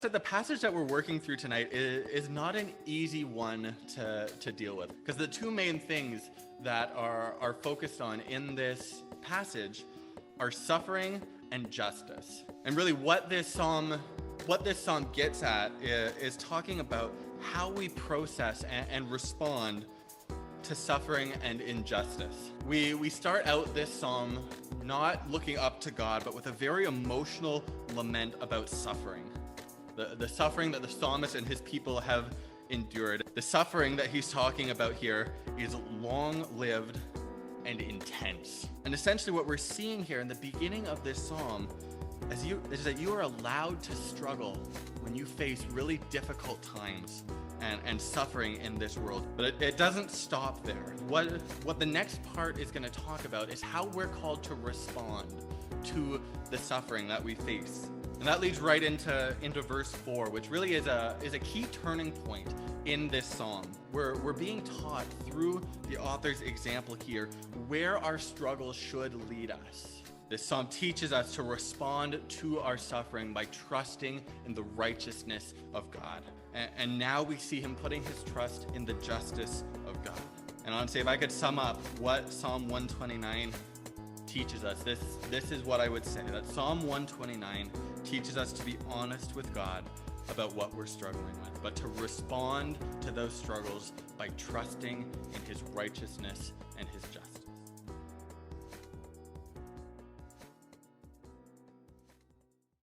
So the passage that we're working through tonight is not an easy one to deal with, because the two main things that are focused on in this passage are suffering and justice. And really what this psalm gets at is talking about how we process and respond to suffering and injustice. We start out this psalm not looking up to God, but with a very emotional lament about suffering. The suffering that the psalmist and his people have endured. The suffering that he's talking about here is long-lived and intense. And essentially what we're seeing here in the beginning of this psalm is that you are allowed to struggle when you face really difficult times and suffering in this world. But it doesn't stop there. What the next part is going to talk about is how we're called to respond to the suffering that we face. And that leads right into verse 4, which really is a key turning point in this psalm. We're being taught through the author's example here where our struggles should lead us. This psalm teaches us to respond to our suffering by trusting in the righteousness of God. And now we see him putting his trust in the justice of God. And honestly, if I could sum up what Psalm 129 teaches us, this is what I would say, that Psalm 129 teaches us to be honest with God about what we're struggling with, but to respond to those struggles by trusting in his righteousness and his justice.